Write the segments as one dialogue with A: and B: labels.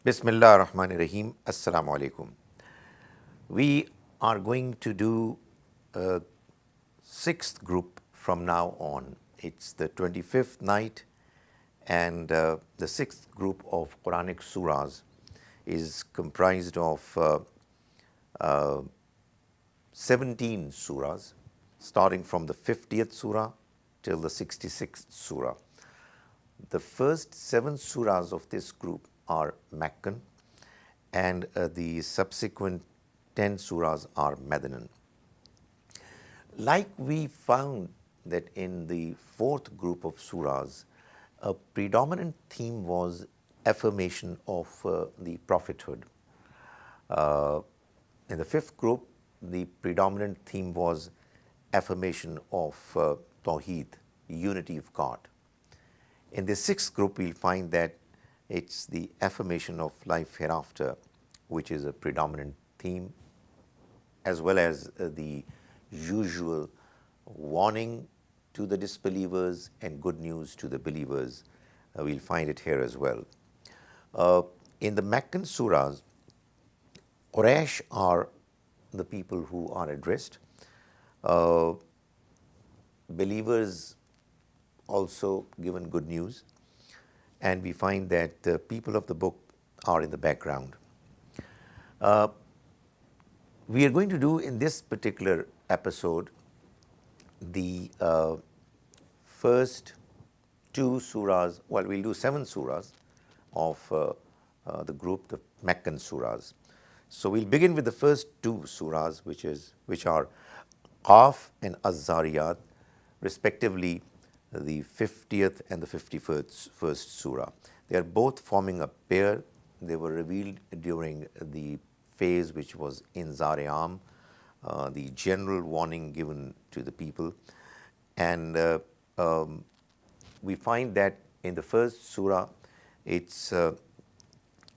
A: Bismillah ar-Rahman ar-Rahim. Assalamu alaikum. We are going to do a sixth group from now on. It's the 25th night, and the sixth group of Quranic surahs is comprised of 17 surahs, starting from the 50th surah till the 66th surah. The first 7 surahs of this group are Meccan, and the subsequent 10 surahs are Madinan. Like we found that in the fourth group of surahs, a predominant theme was affirmation of the prophethood. In the fifth group, the predominant theme was affirmation of Tawheed, unity of God. In the sixth group, we'll find that it's the affirmation of life hereafter, which is a predominant theme, as well as the usual warning to the disbelievers and good news to the believers. We'll find it here as well. In the Meccan surahs, Quraysh are the people who are addressed. Believers also given good news, and we find that the people of the book are in the background. We are going to do in this particular episode the first 2 surahs. Well, we'll do 7 surahs of the group, the Meccan surahs. So we'll begin with the first 2 surahs, which are Qaf and Az-Zariyat, respectively the 50th and the 51st surah. They are both forming a pair. They were revealed during the phase which was Inzar Am, the general warning given to the people. And we find that in the first surah, it's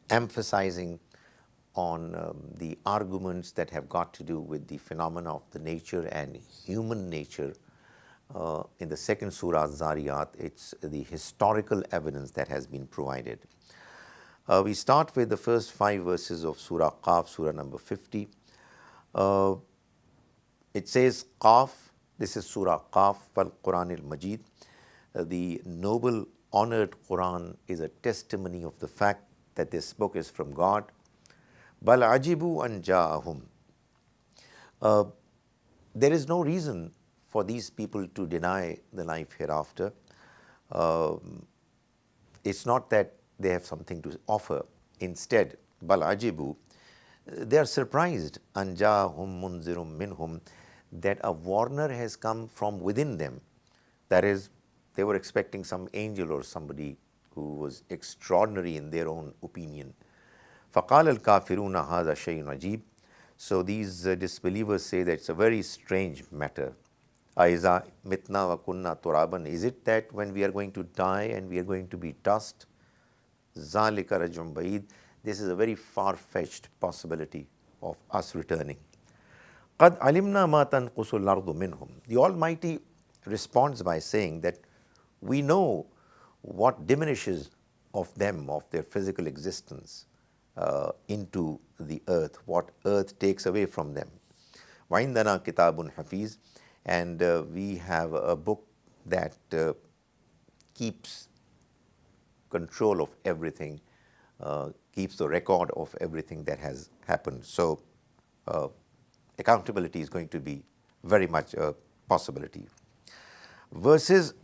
A: emphasizing on the arguments that have got to do with the phenomena of the nature and human nature. In the second surah, Zariyat, it's the historical evidence that has been provided. We start with the first 5 verses of Surah Qaf, Surah number 50. It says, Qaf, this is Surah Qaf, wal Quran al-Majid. The noble, honored Quran is a testimony of the fact that this book is from God. Bal ajibu an ja'ahum. There is no reason for these people to deny the life hereafter. It's not that they have something to offer. Instead, bal ajibu, they are surprised, an ja'ahum munzirum minhum, that a warner has come from within them. That is, they were expecting some angel or somebody who was extraordinary in their own opinion. فَقَالَ الْكَافِرُونَ هَذَا شَيْءٌ عَجِيبٌ. So these disbelievers say that it's a very strange matter. Aiza mitna wa kunna turaban. Is it that when we are going to die and we are going to be dust? Zalika rajum baid. This is a very far-fetched possibility of us returning. Qad alimna ma tanqusul ardu minhum. The Almighty responds by saying that we know what diminishes of them, of their physical existence, into the earth, what earth takes away from them. Wa indana kitabun hafiz. And we have a book that keeps control of everything, keeps the record of everything that has happened. So accountability is going to be very much a possibility. Verses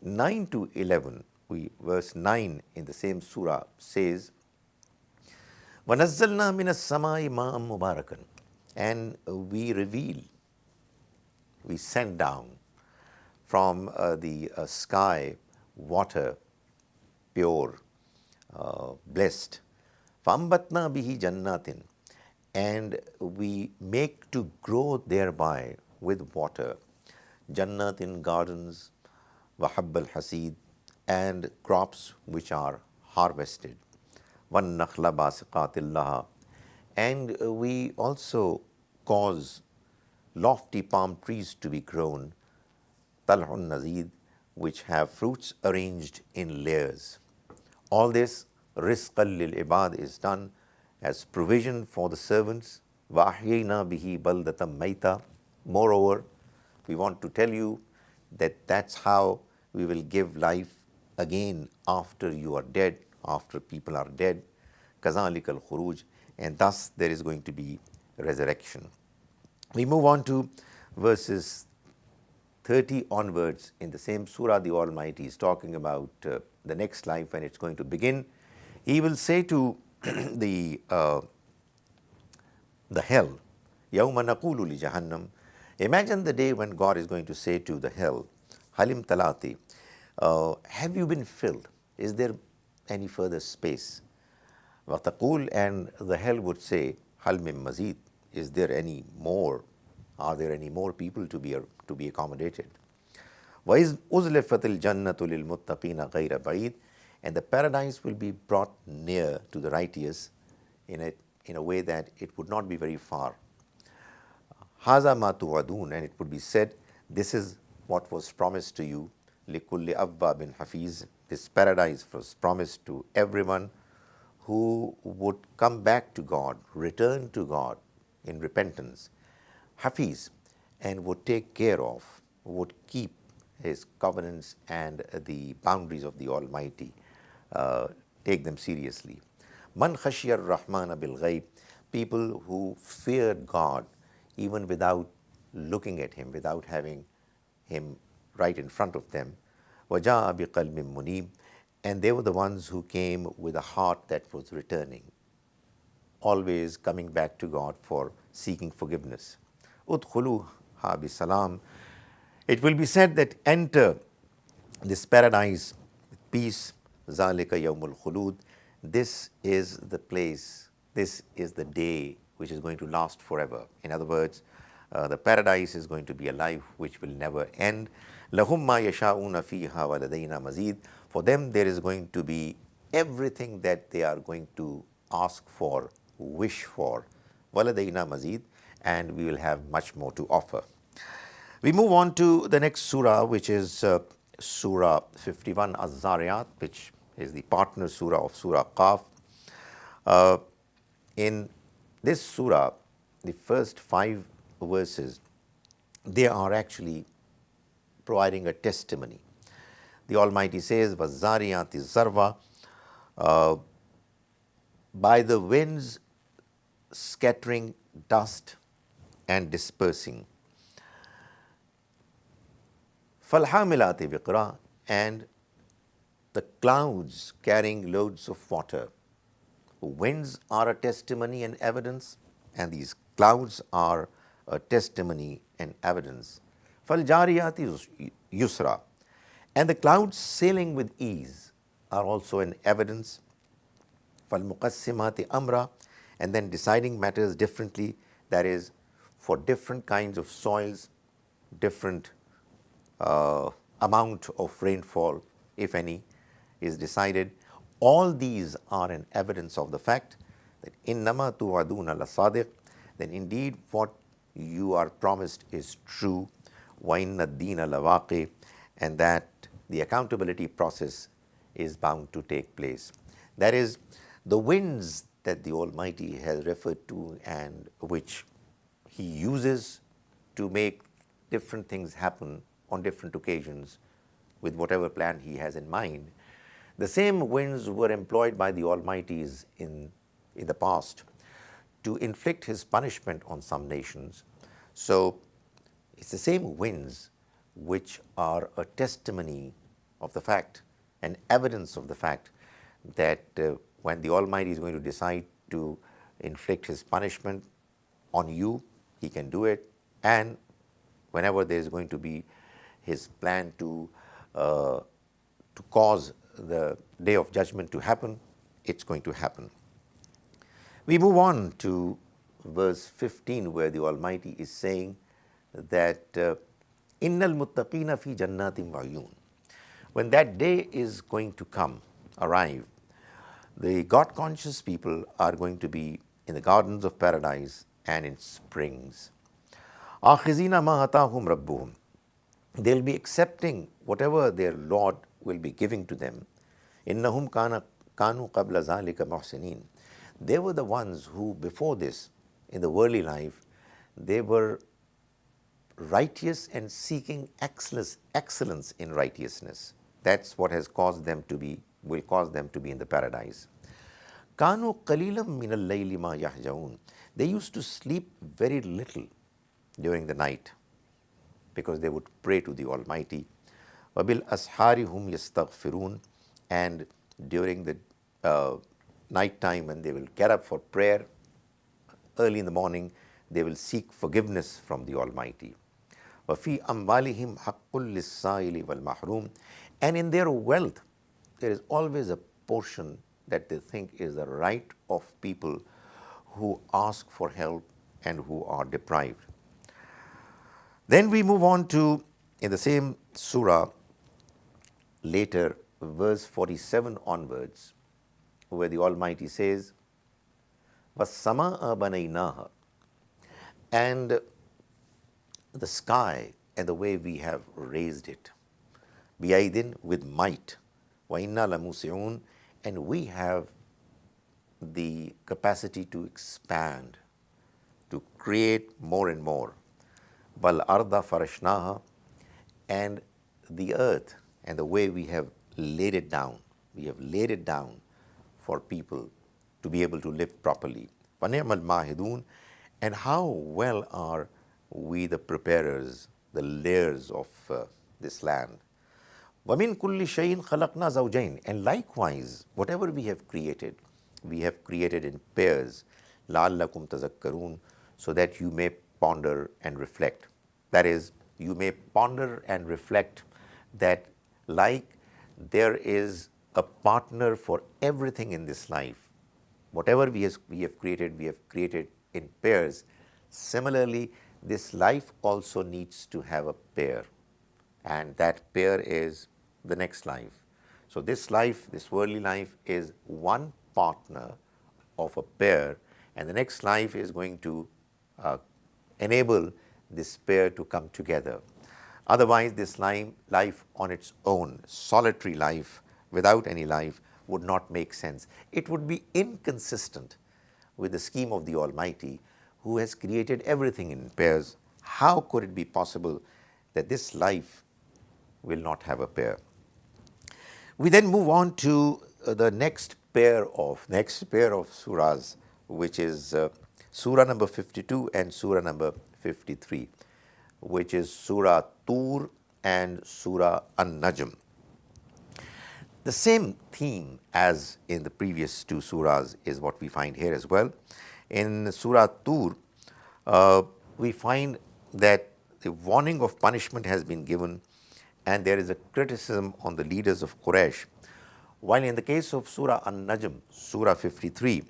A: 9 to 11, verse 9 in the same surah says, وَنَزَّلْنَا مِنَ السَّمَاءِ مَاءً مُبَارَكًا. And we send down from the sky water, pure, blessed. فَأَنْبَتْنَا بِهِ جَنَّاتٍ. And we make to grow thereby with water, jannatin, gardens, وَحَبَّ الْحَسِيدِ, and crops which are harvested. وَالنَّخْلَ بَاسِقَاتٍ لَهَا. And we also cause lofty palm trees to be grown, tal'un nazid, which have fruits arranged in layers. All this rizqan lil ibad is done as provision for the servants. وَأَحْيَيْنَا بِهِ بَلْدَةً مَيْتًا. Moreover, we want to tell you that that's how we will give life again after you are dead, after people are dead. كَذَلِكَ الْخُرُوجِ. And thus there is going to be resurrection. We move on to verses 30 onwards in the same surah. The Almighty is talking about the next life when it's going to begin. He will say to the hell, يَوْمَ نَقُولُ لِجَهَنَّمْ. Imagine the day when God is going to say to the hell, Halim Talati, have you been filled? Is there any further space? وَتَقُول, and the hell would say, Hal min mazid, is there any more? Are there any more people to be accommodated? وَإِذْ أُزْلِفَتِ الْجَنَّةُ لِلْمُتَّقِينَ غَيْرَ بَعِيدٍ. And the paradise will be brought near to the righteous in a way that it would not be very far. هَذَا مَا تُوعَدُونَ. And it would be said, this is what was promised to you. لِكُلِّ أَوَّابٍ حَفِيظٍ. This paradise was promised to everyone who would come back to God, return to God in repentance. Hafiz, and would take care of, would keep his covenants and the boundaries of the Almighty, take them seriously. Man khashiyar rahmana bil ghaib, people who feared God even without looking at him, without having him right in front of them. Waja'a bi qalbin munib, and they were the ones who came with a heart that was returning, always coming back to God for seeking forgiveness. Udkhuluha bisalam. It will be said that enter this paradise with peace. Zalika yawmul khulud. This is the place, this is the day which is going to last forever. In other words, the paradise is going to be a life which will never end. Lahum ma yasha'una fiha wa ladayna mazid. For them there is going to be everything that they are going to ask for, wish for. Waladayna mazid. And we will have much more to offer. We move on to the next surah, which is Surah 51, Az-Zariyat, which is the partner surah of Surah Qaf. In this surah, the first 5 verses, they are actually providing a testimony. The Almighty says, وَالزَّارِيَاتِ zarwa, by the winds scattering dust and dispersing. فَالْحَامِلَاتِ وِقْرًا, and the clouds carrying loads of water. Winds are a testimony and evidence, and these clouds are a testimony and evidence. فَالْجَارِيَاتِ yusra, and the clouds sailing with ease are also an evidence. فَالْمُقَسِّمَاتِ amra, and then deciding matters differently, that is, for different kinds of soils, different amount of rainfall, if any, is decided. All these are an evidence of the fact that innama tu'aduna lasadiq, then indeed what you are promised is true. Wa inna ad-deena lawaqi, and that the accountability process is bound to take place. That is, the winds that the Almighty has referred to and which He uses to make different things happen on different occasions with whatever plan He has in mind. The same winds were employed by the Almighties in the past to inflict His punishment on some nations. So it's the same winds which are a testimony of the fact, an evidence of the fact that when the Almighty is going to decide to inflict His punishment on you, He can do it, and whenever there is going to be His plan to cause the day of judgment to happen, it's going to happen. We move on to verse 15, where the Almighty is saying that innal muttaqina fi jannatin wa uyun. When that day is going to arrive, the God-conscious people are going to be in the gardens of paradise and in springs. Akhizina ma atahum rabbuhum. They'll be accepting whatever their Lord will be giving to them. Innahum kana كانوا قبل ذلك محسنين. They were the ones who before this, in the worldly life, they were righteous and seeking excellence in righteousness. That's what has caused them to be, will cause them to be in the paradise. كانوا قليلا من الليل ما يهجعون. They used to sleep very little during the night because they would pray to the Almighty. وَبِالْأَسْحَارِ هُمْ يَسْتَغْفِرُونَ. And during the night time, when they will get up for prayer early in the morning, they will seek forgiveness from the Almighty. وَفِي أَمْوَالِهِمْ حَقٌّ لِلسَّائِلِ وَالْمَحْرُومِ. And in their wealth, there is always a portion that they think is the right of people who ask for help and who are deprived. Then we move on to, in the same surah, later, verse 47 onwards, where the Almighty says, وَالسَّمَاءَ بَنَيْنَاهَا. And the sky and the way we have raised it, بِأَيْدٍ, with might, وَإِنَّا لَمُوسِعُونَ. And we have the capacity to expand, to create more and more. وَالْأَرْضَ فَرَشْنَاهَا. And the earth and the way we have laid it down, we have laid it down for people to be able to live properly. وَنِعْمَ الْمَاهِدُونَ. And how well are we the preparers, the layers of this land. وَمِن كُلِّ شَيْءٍ خَلَقْنَا زَوْجَيْنِ. And likewise, whatever we have created in pairs, لَعَلَّكُمْ تَذَكَّرُونَ, so that you may ponder and reflect. That is, you may ponder and reflect that like there is a partner for everything in this life. Whatever we have created in pairs. Similarly, this life also needs to have a pair, and that pair is the next life. So this life, this worldly life, is one partner of a pair, and the next life is going to enable this pair to come together. Otherwise, this life on its own, solitary life, without any life, would not make sense. It would be inconsistent with the scheme of the Almighty, who has created everything in pairs. How could it be possible that this life will not have a pair? We then move on to the next pair of surahs, which is surah number 52 and surah number 53, which is surah Tur and surah An-Najm. The same theme as in the previous two surahs is what we find here as well. In surah Tur, we find that the warning of punishment has been given, and there is a criticism on the leaders of Quraysh. While in the case of surah An-Najm, surah 53,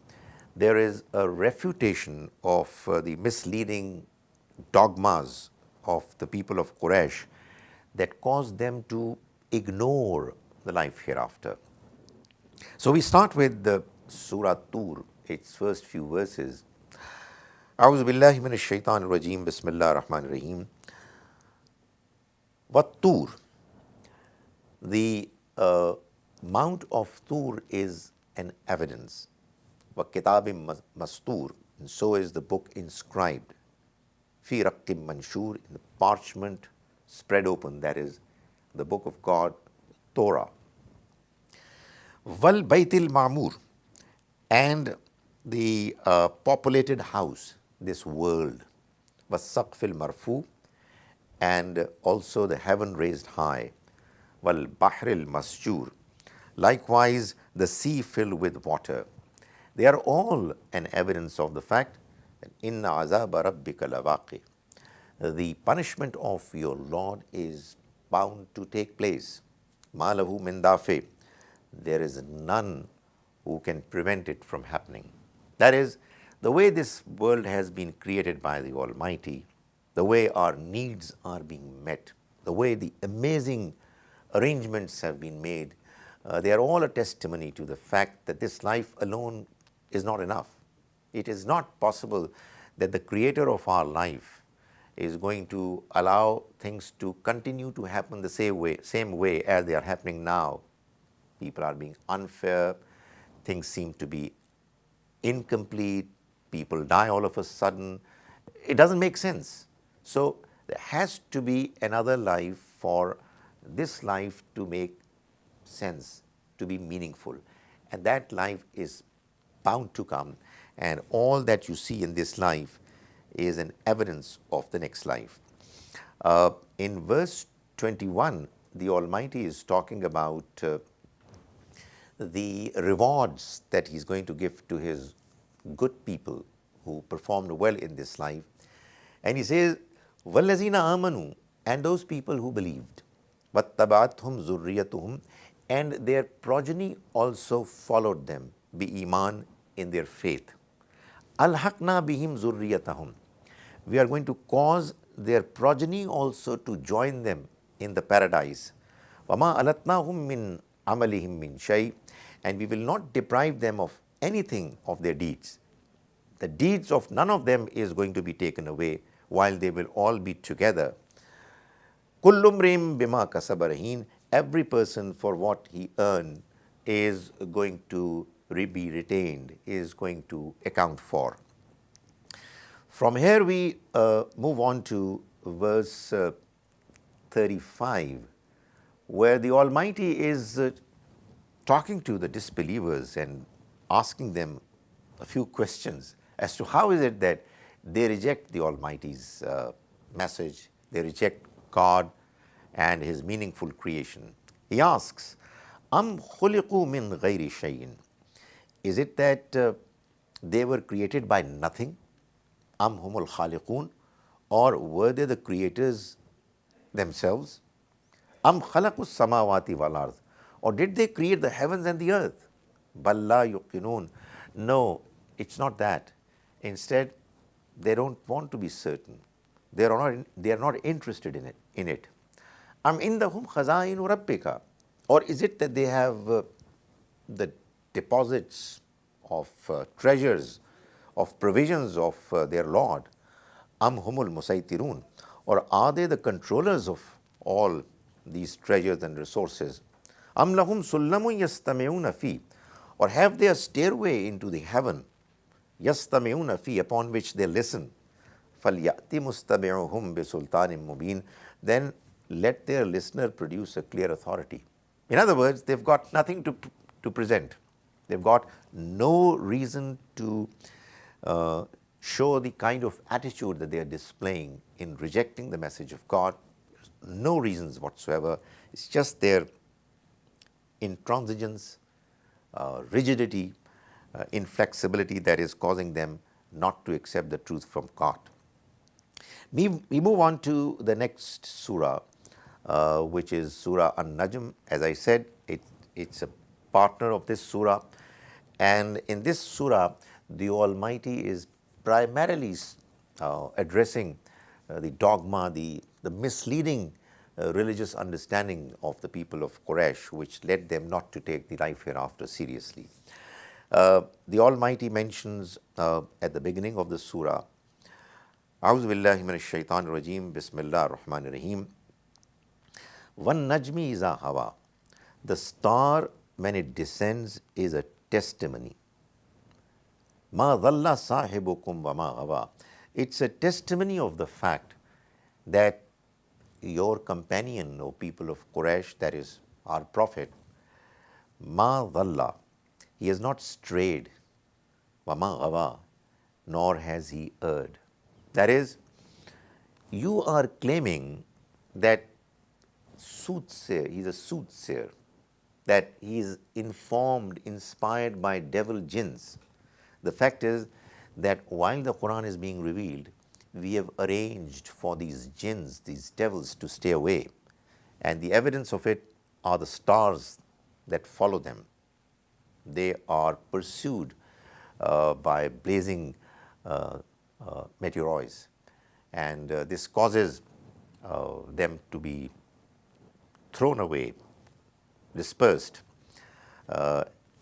A: there is a refutation of the misleading dogmas of the people of Quraysh that caused them to ignore the life hereafter. So we start with the surah Tur, its first few verses. أعوذ بالله من الشيطان الرجيم بسم الله الرحمن الرحيم. والطور. The Mount of Tur is an evidence. وَكِتَابٍ مَسْطُورٍ. And so is the book inscribed. فِي رَقٍّ مَنْشُورٍ. In the parchment spread open, that is the book of God, Torah. وَالْبَيْتِ الْمَعْمُورِ. And the populated house, this world. وَالسَّقْفِ الْمَرْفُوعِ. And also the heaven raised high. وَالْبَحْرِ الْمَسْجُورِ. Likewise, the sea filled with water. They are all an evidence of the fact that إِنَّ عَذَابَ رَبِّكَ لَوَاقِعٌ. The punishment of your Lord is bound to take place. مَا لَهُ مِن دَافِعٍ. There is none who can prevent it from happening. That is, the way this world has been created by the Almighty, the way our needs are being met, the way the amazing arrangements have been made, they are all a testimony to the fact that this life alone is not enough. It is not possible that the creator of our life is going to allow things to continue to happen the same way as they are happening now. People are being unfair, things seem to be incomplete, people die all of a sudden. It doesn't make sense. So there has to be another life for this life to make sense, to be meaningful. And that life is bound to come. And all that you see in this life is an evidence of the next life. In verse 21, the Almighty is talking about the rewards that He's going to give to His good people who performed well in this life. And He says, وَالَّذِينَ آمَنُوا, and those people who believed, وَاتَّبَعَتْهُمْ ذُرِّيَّتُهُمْ, and their progeny also followed them, bi-iman, in their faith. أَلْحَقْنَا بِهِمْ ذُرِّيَّتَهُمْ, we are going to cause their progeny also to join them in the paradise. وَمَا أَلَتْنَاهُمْ مِنْ عَمَلِهِمْ مِنْ شَيْءٍ, and we will not deprive them of anything of their deeds. The deeds of none of them is going to be taken away, while they will all be together. كُلُّ امْرِئٍ بِمَا كَسَبَ رَهِينٌ, every person for what he earned is going to be retained, is going to account for. From here we move on to verse 35, where the Almighty is talking to the disbelievers and asking them a few questions as to how is it that they reject the Almighty's message, they reject God and His meaningful creation. He asks, Am khuliqu min ghayri shay'in, is it that they were created by nothing? Am humul khaliqun, or were they the creators themselves? Am khalaqus samawati wal ard, or did they create the heavens and the earth? Bal la yuqinun, no, it's not that. Instead, they don't want to be certain. They are not interested in it. Am indahum khazainu rabbika, or is it that they have the deposits of treasures, of provisions of their Lord? Am humul musaytirun, or are they the controllers of all these treasures and resources? Am lahum sullamun yastami'una fi, or have they a stairway into the heaven, yastami'una fi, upon which they listen? فَلْيَأْتِ مُسْتَمِعُهُمْ بِسُلْطَانٍ مُبِينٍ, then let their listener produce a clear authority. In other words, they've got nothing to present. They've got no reason to show the kind of attitude that they are displaying in rejecting the message of God. No reasons whatsoever. It's just their intransigence, rigidity, inflexibility that is causing them not to accept the truth from God. We move on to the next surah, which is Surah An-Najm. As I said, it's a partner of this surah. And in this surah, the Almighty is primarily addressing the dogma, the misleading religious understanding of the people of Quraysh, which led them not to take the life hereafter seriously. The Almighty mentions at the beginning of the surah, A'udhu billahi minash shaitanir rajim, Bismillahir Rahmanir Rahim. Wan najmi iza hawa, the star when it descends is a testimony. Ma dhalla sahibukum wa ma hawa, it's a testimony of the fact that your companion, O people of Quraysh, that is our Prophet, ma dhalla, he has not strayed, wa ma hawa, nor has he erred. That is, you are claiming that soothsayer, he's a soothsayer, that he is informed, inspired by devil jinns. The fact is that while the Quran is being revealed, we have arranged for these jinns, these devils, to stay away. And the evidence of it are the stars that follow them. They are pursued by blazing meteoroids, and this causes them to be thrown away, dispersed.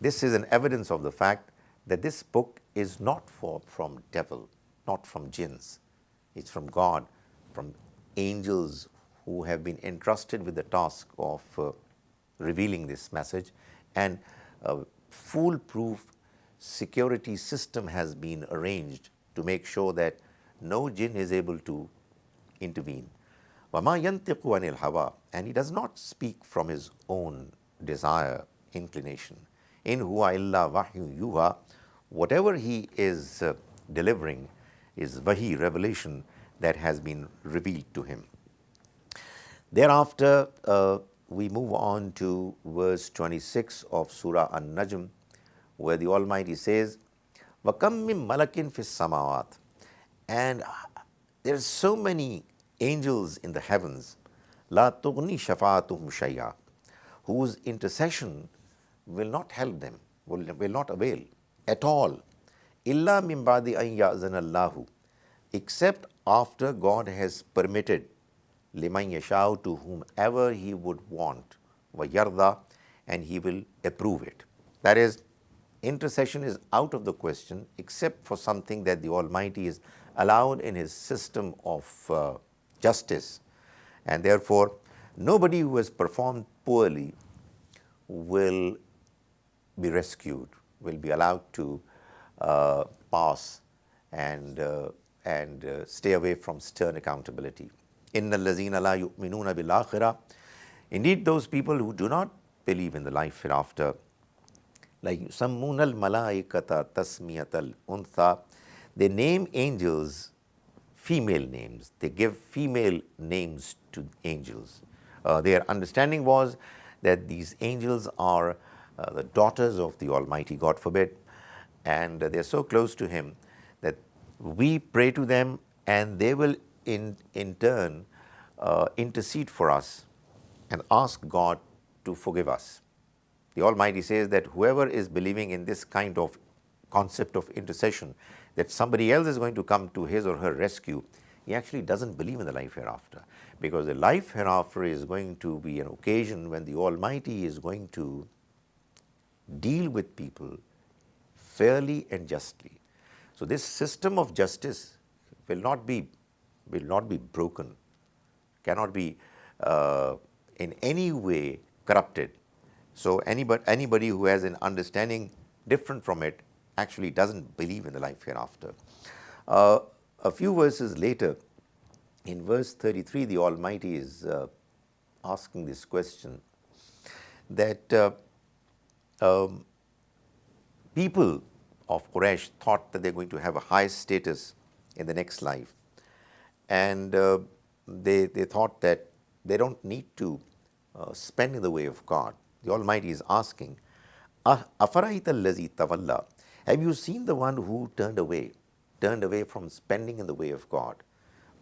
A: This is an evidence of the fact that this book is not from devil, not from jinns. It's from God, from angels who have been entrusted with the task of revealing this message. And foolproof security system has been arranged to make sure that no jinn is able to intervene. وَمَا يَنْتِقُ عَنِ الْهَوَىٰ, and he does not speak from his own desire, inclination. In huwa illa wahyu yuha, whatever he is delivering is wahi, revelation that has been revealed to him. Thereafter, we move on to verse 26 of Surah An-Najm, where the Almighty says, وَكَمْ مِن مَلَكٍ فِي السَّمَاوَاتِ, and there are so many angels in the heavens, لَا تُغْنِي شَفَاعَتُهُمْ شَيْئًا, whose intercession will not help them, will not avail at all. إِلَّا مِن بَعْدِ أَن يَأْذَنَ اللَّهُ, except after God has permitted, لِمَن يَشَاءُ, to whomever He would want, وَيَرْضَى, and He will approve it. That is, intercession is out of the question except for something that the Almighty is allowed in His system of justice, and therefore nobody who has performed poorly will be rescued, will be allowed to pass and stay away from stern accountability. Inna allazina la yu'minuna bil akhirah, indeed those people who do not believe in the life hereafter, like yusammuna al malaikata tasmiyatal untha, they name angels female names, they give female names to angels. Their understanding was that these angels are the daughters of the Almighty, God forbid, and they are so close to Him that we pray to them and they will in turn intercede for us and ask God to forgive us. The Almighty says that whoever is believing in this kind of concept of intercession, that somebody else is going to come to his or her rescue, he actually doesn't believe in the life hereafter, because the life hereafter is going to be an occasion when the Almighty is going to deal with people fairly and justly. So this system of justice will not be broken, cannot be in any way corrupted. So anybody who has an understanding different from it actually doesn't believe in the life hereafter. A few verses later, in verse 33, the Almighty is asking this question, that people of Quraysh thought that they're going to have a high status in the next life, and they thought that they don't need to spend in the way of God. The Almighty is asking, أَفَرَأَيْتَ الَّذِي تَوَلَّى, have you seen the one who turned away from spending in the way of God?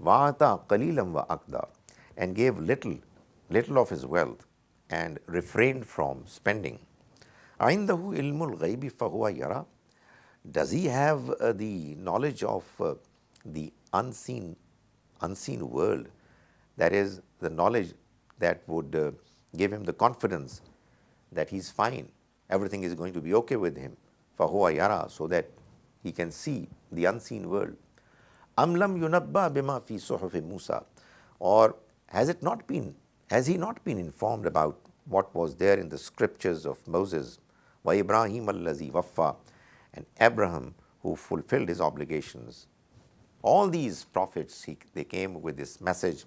A: وَآتَى قَلِيلًا وَأَكْدَى, and gave little of his wealth and refrained from spending. عِنْدَهُ إِلْمُ الْغَيْبِ فَهُوَ يَرَى, does he have the knowledge of the unseen world? That is, the knowledge that would give him the confidence that he's fine, everything is going to be okay with him. فَهُوَ يَرَى, so that he can see the unseen world. أَمْ لَمْ يُنَبَّأْ بِمَا فِي صُحُفِ مُوسَى, or has he not been informed about what was there in the scriptures of Moses? وَإِبْرَاهِيمَ الَّذِي وَفَّى, and Abraham who fulfilled his obligations. All these prophets, they came with this message,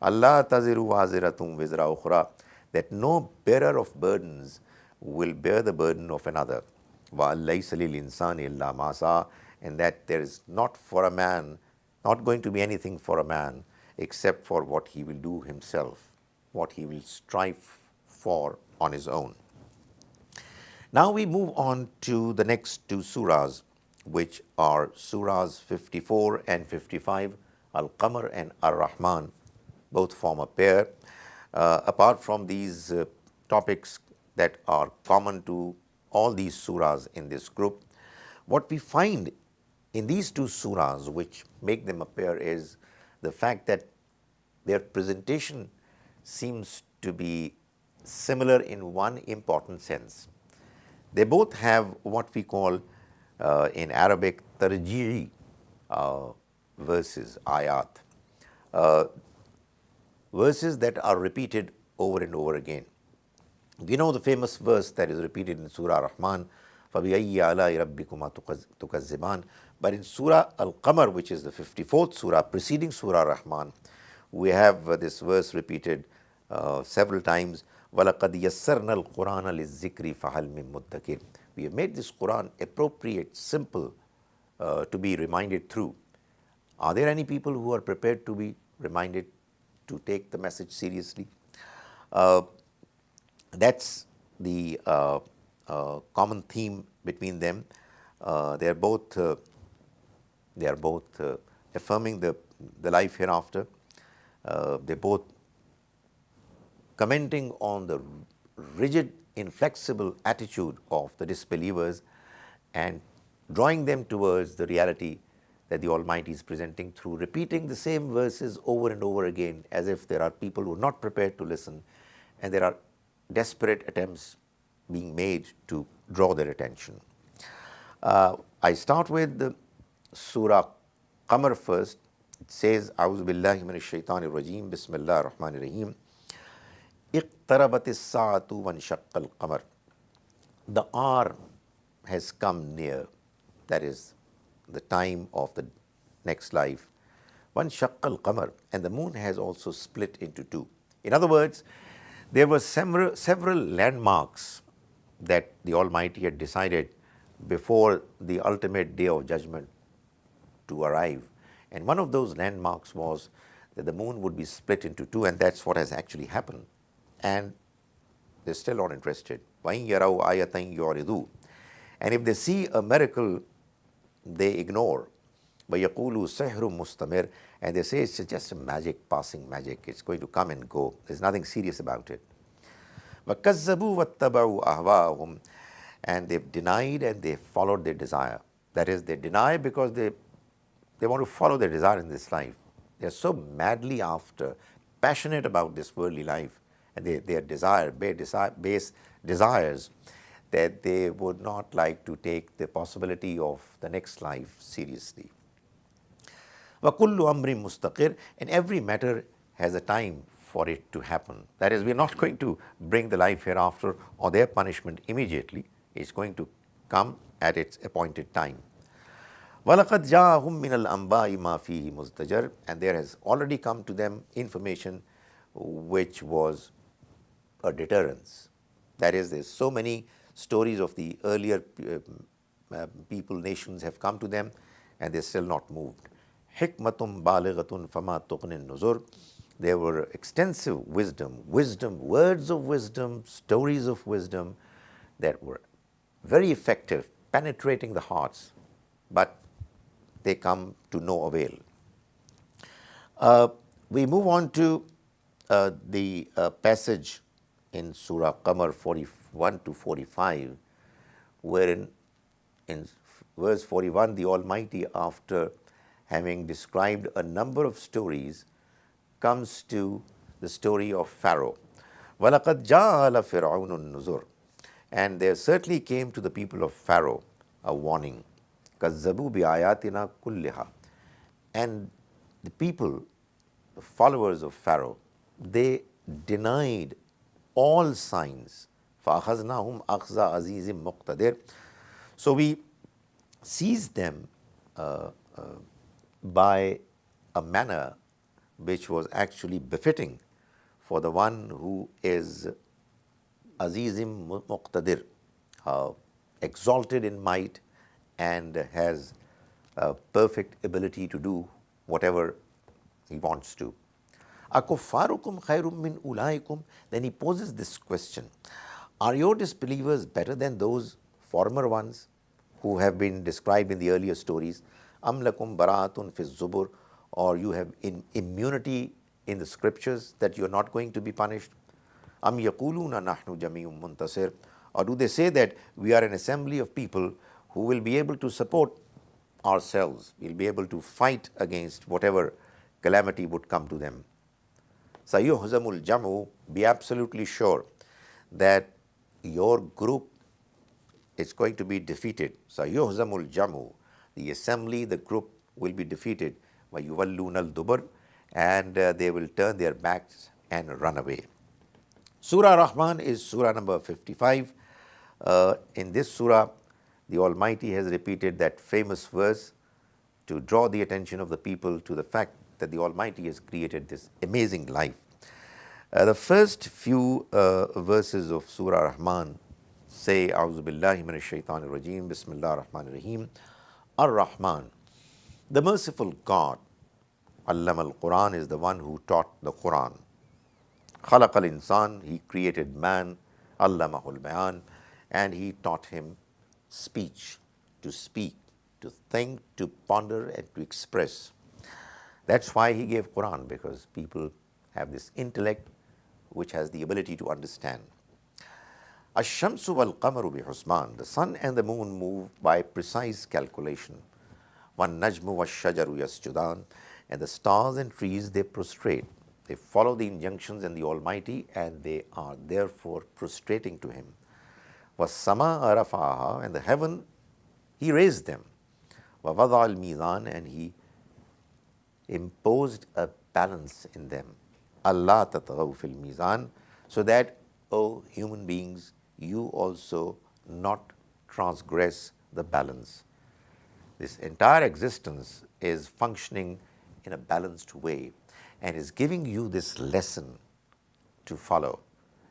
A: أَلَّا تَزِرُ وَازِرَةٌ وِزْرَ أُخْرَى, that no bearer of burdens will bear the burden of another. وَأَلَّيْسَ لِلْإِنسَانِ إِلَّا مَا سَعَى, and that there is not going to be anything for a man except for what he will do himself, what he will strive for on his own. Now we move on to the next two surahs, which are surahs 54 and 55, Al-Qamar and Ar-Rahman. Both form a pair. Apart from these topics that are common to all these surahs in this group, what we find in these two surahs which make them a pair is the fact that their presentation seems to be similar in one important sense. They both have what we call in Arabic tarji'i verses, ayat, verses that are repeated over and over again. We know the famous verse that is repeated in Surah Rahman, فَبِأَيِّ آلَاءِ رَبِّكُمَا تُكَذِّبَانِ. But in Surah Al-Qamar, which is the 54th Surah preceding Surah Rahman, we have this verse repeated several times, وَلَقَدْ يَسَّرْنَا الْقُرْآنَ لِلذِّكْرِ فَهَلْ مِن مُدَّكِرٍ. We have made this Quran appropriate, simple to be reminded through. Are there any people who are prepared to be reminded to take the message seriously? That's the common theme between them. They are both affirming the life hereafter. They both commenting on the rigid, inflexible attitude of the disbelievers and drawing them towards the reality that the Almighty is presenting through repeating the same verses over and over again, as if there are people who are not prepared to listen, and there are desperate attempts being made to draw their attention. I start with the Surah Qamar first. It says, A'udhu billahi minash shaitanir rajim, Bismillahir Rahmanir Rahim. Iqtarabatis sa'atu wanshaqqal qamar. The hour has come near, that is the time of the next life. Wanshaqqal qamar, and the moon has also split into two. In other words, there were several landmarks that the Almighty had decided before the ultimate day of judgment to arrive. And one of those landmarks was that the moon would be split into two, and that's what has actually happened. And they're still not interested. وَإِن يَرَوْا آيَةً يُعْرِضُوا. And if they see a miracle, they ignore. وَيَقُولُوا سِحْرٌ مُسْتَمِرٌ. And they say it's just a magic, passing magic. It's going to come and go. There's nothing serious about it. وَكَذَّبُوا وَاتَّبَعُوا أَهْوَاءَهُمْ. And they've denied and they followed their desire. That is, they deny because they want to follow their desire in this life. They're so madly after, passionate about this worldly life, and their base desires, that they would not like to take the possibility of the next life seriously. وَكُلُّ أَمْرٍ مُسْتَقِرٍ. And every matter has a time for it to happen. That is, we're not going to bring the life hereafter or their punishment immediately. It's going to come at its appointed time. وَلَقَدْ جَاءَهُم مِّنَ الْأَنْبَاءِ مَا فِيهِ مُزْدَجَرٌ. And there has already come to them information which was a deterrence. That is, there's so many stories of the earlier people, nations have come to them, and they're still not moved. حِكْمَةٌ بَالِغَةٌ فَمَا تُغْنِ النُّذُرُ. There were extensive wisdom, words of wisdom, stories of wisdom that were very effective, penetrating the hearts, but they come to no avail. We move on to the passage in Surah Qamar 41 to 45, wherein in verse 41, the Almighty, after having described a number of stories, comes to the story of Pharaoh. وَلَقَدْ جَاءَ فِرْعَوْنُ النُّذُرُ. And there certainly came to the people of Pharaoh a warning. كَذَّبُوا بِآيَاتِنَا كُلِّهَا. And the people, the followers of Pharaoh, they denied all signs. فَأَخَذْنَاهُمْ أَخْذَ عَزِيزٍ مُقْتَدِرٍ. So we seized them by a manner which was actually befitting for the one who is Azizim Muqtadir, exalted in might and has a perfect ability to do whatever he wants to. Akuffarukum khairum min ulaikum. Then he poses this question: are your disbelievers better than those former ones who have been described in the earlier stories? Am lakum bara'atun fi zubur. Or you have immunity in the scriptures that you are not going to be punished? Am yaquluna nahnu jami'un muntasir. Or do they say that we are an assembly of people who will be able to support ourselves, we'll be able to fight against whatever calamity would come to them? Sayuhzamul jamu, be absolutely sure that your group is going to be defeated. Sayuhzamul jamu, the assembly, the group will be defeated. وَيُوَلُّونَ الدُّبُرَ, and they will turn their backs and run away. Surah Rahman is surah number 55. In this surah, the Almighty has repeated that famous verse to draw the attention of the people to the fact that the Almighty has created this amazing life. The first few verses of Surah Rahman say, A'udhu billahi minash shaitanir rajeem, Bismillah ar-Rahman ar-Rahim, Ar-Rahman, the merciful God. Allama al-Quran is the one who taught the Quran. Khalaq al-Insan, he created man, Allamahul Bayan, and he taught him speech, to speak, to think, to ponder, and to express. That's why he gave Quran, because people have this intellect which has the ability to understand. Ash-Shamsu wal-Qamaru bi-Husman, the sun and the moon move by precise calculation. Wan-Najmu wash-Shajaru yasjudan, and the stars and trees, they prostrate. They follow the injunctions in the Almighty, and they are therefore prostrating to Him. Was-Samaa rafa'aha, and the heaven, He raised them. Wa-Wada al-Mizan, and He imposed a balance in them. Allah tatghaw fil mizan, so that, O human beings, you also not transgress the balance. This entire existence is functioning in a balanced way and is giving you this lesson to follow,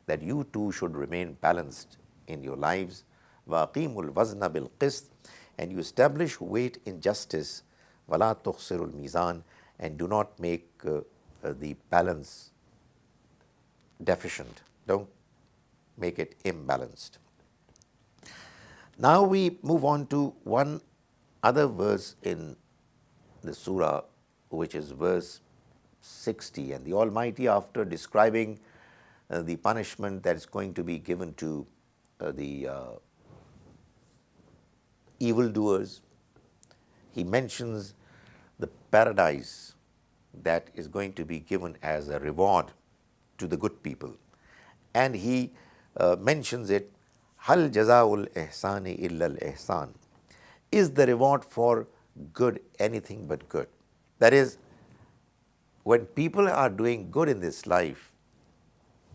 A: that you too should remain balanced in your lives. وَأَقِيمُوا الْوَزْنَ بِالْقِسْطِ, and you establish weight in justice. وَلَا تُخْسِرُوا الْمِيزَانِ, and do not make the balance deficient. Don't make it imbalanced. Now we move on to one other verse in the surah, which is verse 60. And the Almighty, after describing the punishment that is going to be given to the evildoers, He mentions the paradise that is going to be given as a reward to the good people. And He mentions it, Hal jazaul ihsani illa al ihsan. Is the reward for good anything but good? That is, when people are doing good in this life,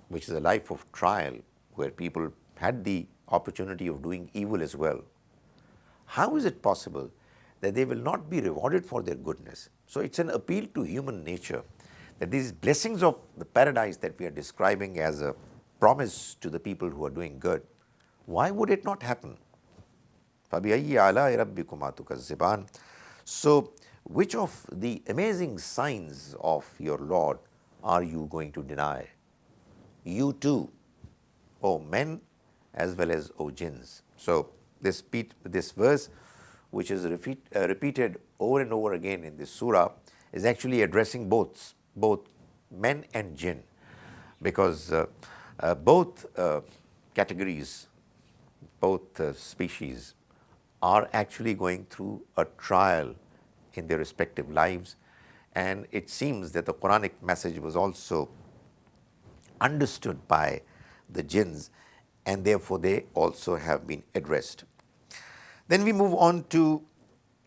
A: which is a life of trial, where people had the opportunity of doing evil as well, how is it possible that they will not be rewarded for their goodness? So it's an appeal to human nature that these blessings of the paradise that we are describing as a promise to the people who are doing good, why would it not happen? فَبِأَيِّ آلَاءِ رَبِّكُمَا تُكَذِّبَانِ. So, which of the amazing signs of your Lord are you going to deny? You too, O men, as well as O jinns. So, this verse, which is repeated over and over again in this surah, is actually addressing both men and jinn, because both categories, both species are actually going through a trial in their respective lives. And it seems that the Quranic message was also understood by the jinns, and therefore they also have been addressed. Then we move on to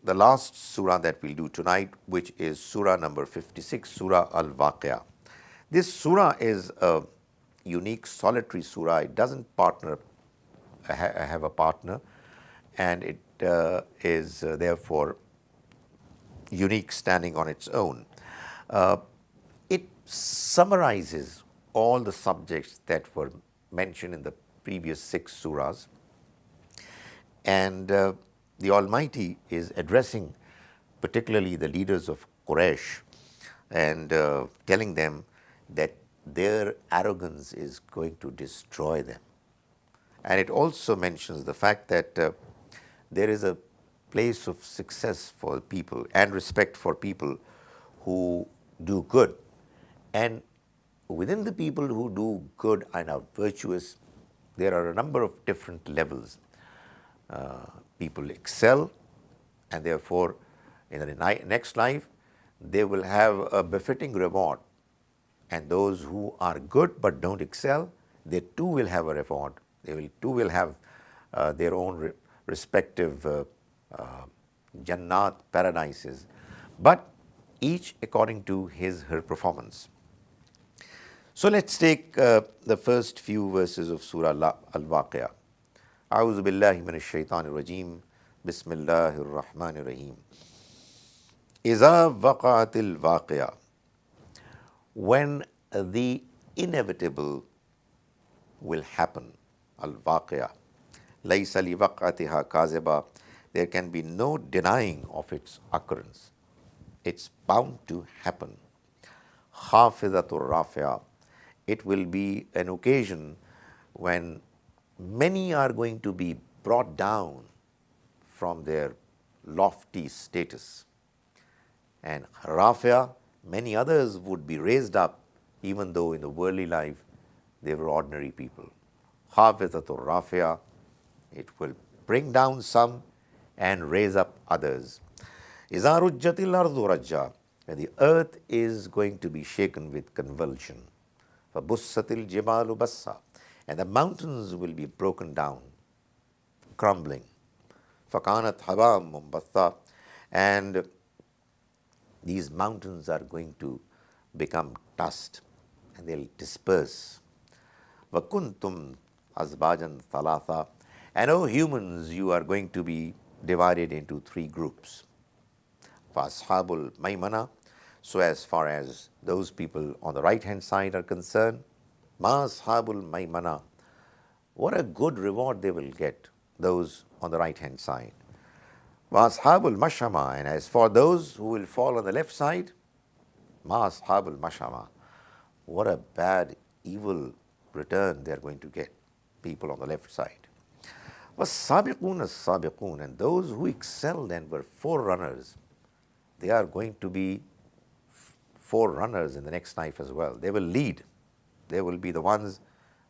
A: the last surah that we'll do tonight, which is surah number 56, Surah Al-Waqi'ah. This surah is a unique solitary surah. It doesn't have a partner, and it is therefore unique, standing on its own. It summarizes all the subjects that were mentioned in the previous 6 surahs, and the Almighty is addressing particularly the leaders of Quraysh and telling them that their arrogance is going to destroy them. And it also mentions the fact that there is a place of success for people and respect for people who do good. And within the people who do good and are virtuous, there are a number of different levels. People excel, and therefore in the next life they will have a befitting reward. And those who are good but don't excel, they too will have a reward. They too will have their own respective Jannat, paradises, but each according to his her performance. So let's take the first few verses of Surah Al-Waqi'ah. أعوذ بالله من الشيطان الرجيم بسم الله الرحمن الرحيم إذا وقعت الواقعة. When the inevitable will happen, al-waqi'ah, laysa li waq'atiha kaziba, there can be no denying of its occurrence. It's bound to happen. Hafizatur rafi'a, it will be an occasion when many are going to be brought down from their lofty status. And rafi'a, many others would be raised up, even though in the worldly life they were ordinary people. Hafizatur rafi'a, it will bring down some and raise up others. Iza rujjatil ardu rajja, and the earth is going to be shaken with convulsion. Fabussatil jibalu bassa, and the mountains will be broken down, crumbling. Fakanat habam mumbatha, and these mountains are going to become dust and they'll disperse. Vakuntum azbajan thalatha, and O humans, you are going to be divided into three groups. Fashabul maymana, so as far as those people on the right hand side are concerned, ma ashabul maymana, what a good reward they will get, those on the right hand side. Ma ashabul mashama, and as for those who will fall on the left side, ma ashabul mashama, what a bad, evil return they are going to get, people on the left side. Was-sabiqun as-sabiqun, and those who excelled and were forerunners, they are going to be forerunners in the next life as well. They will lead. They will be the ones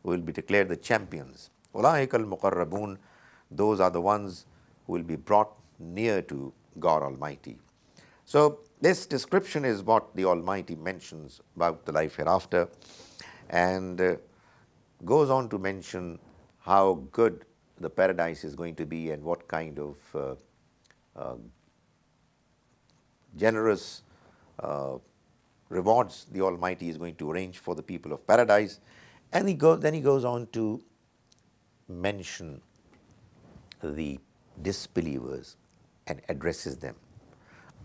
A: who will be declared the champions. Ulaika al-muqarrabun, those are the ones who will be brought near to God Almighty. So this description is what the Almighty mentions about the life hereafter, and goes on to mention how good the paradise is going to be and what kind of generous rewards the Almighty is going to arrange for the people of paradise. And then he goes on to mention the disbelievers and addresses them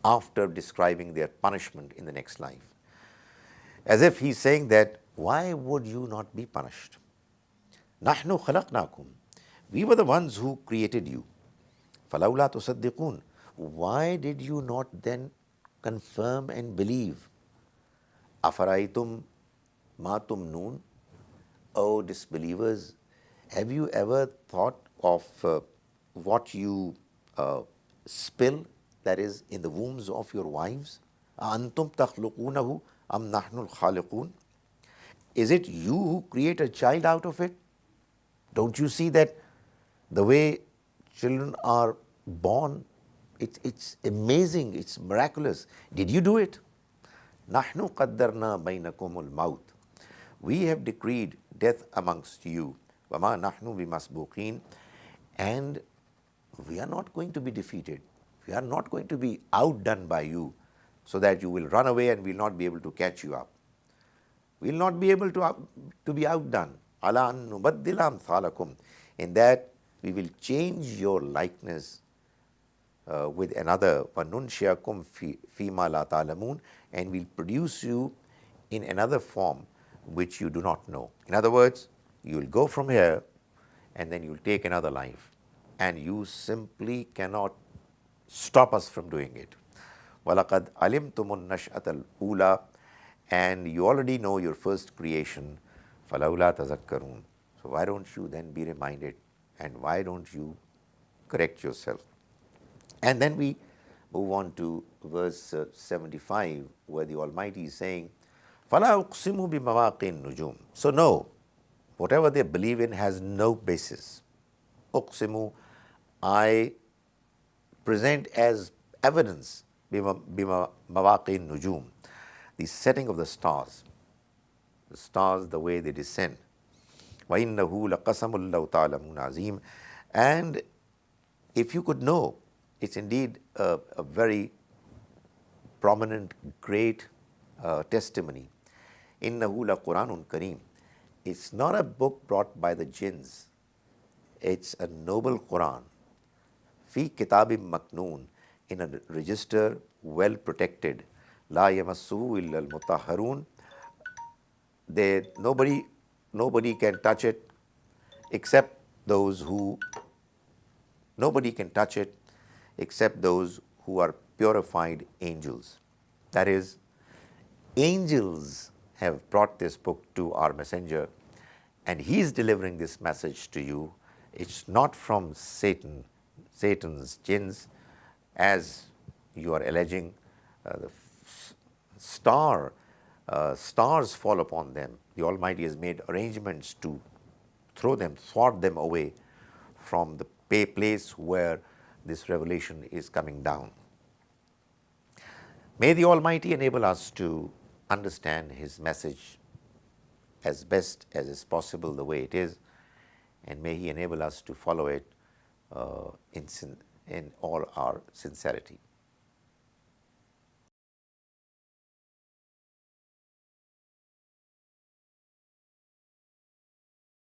A: after describing their punishment in the next life. As if he's saying that, why would you not be punished? Nahnu khalaqnakum, we were the ones who created you. Falawla tusaddiqun, why did you not then confirm and believe? Afaraitum ma tumnoon, O disbelievers, have you ever thought of what you spill, that is in the wombs of your wives? Antum takhluqunahu am nahnu al-khaliqun, is it you who create a child out of it? Don't you see that the way children are born, it's amazing, it's miraculous. Did you do it? Nahnu qaddarna bainakumul maut, we have decreed death amongst you. Wama nahnu bimasbuqin, and we are not going to be defeated. We are not going to be outdone by you, so that you will run away and we will not be able to catch you up. We will not be able to be outdone. Ala an nubaddila amthalakum, in that we will change your likeness with another. Wanunshiakum fima la ta'lamun, and we'll produce you in another form which you do not know. In other words, you will go from here and then you will take another life, and you simply cannot stop us from doing it. وَلَقَدْ عَلِمْتُمُ النَّشْأَةَ الْأُولَى, and you already know your first creation. فَلَوْلَا تَذَكَّرُونَ, so why don't you then be reminded, and why don't you correct yourself? And then we move on to verse 75, where the Almighty is saying, فَلَا أُقْسِمُ بِمَوَاقِعِ النُّجُومِ, so no, whatever they believe in has no basis. Uqsimu, I present as evidence bima mawaqi nujum, the setting of the stars, the way they descend. Wa innahu laqasamul law ta'lamun azim, and if you could know, it's indeed a very prominent, great testimony. Innahu la Quranun Kareem. It's not a book brought by the jinns. It's a noble Quran. Fi kitabim maknoon, in a register well protected. La yamassuhu illa al-mutahharun. Nobody can touch it except those who are purified angels. That is, angels have brought this book to our messenger, and he's delivering this message to you. It's not from Satan's jinns, as you are alleging. The stars fall upon them. The Almighty has made arrangements to thwart them away from the place where this revelation is coming down. May the Almighty enable us to understand His message as best as is possible the way it is, and may He enable us to follow it in all our sincerity.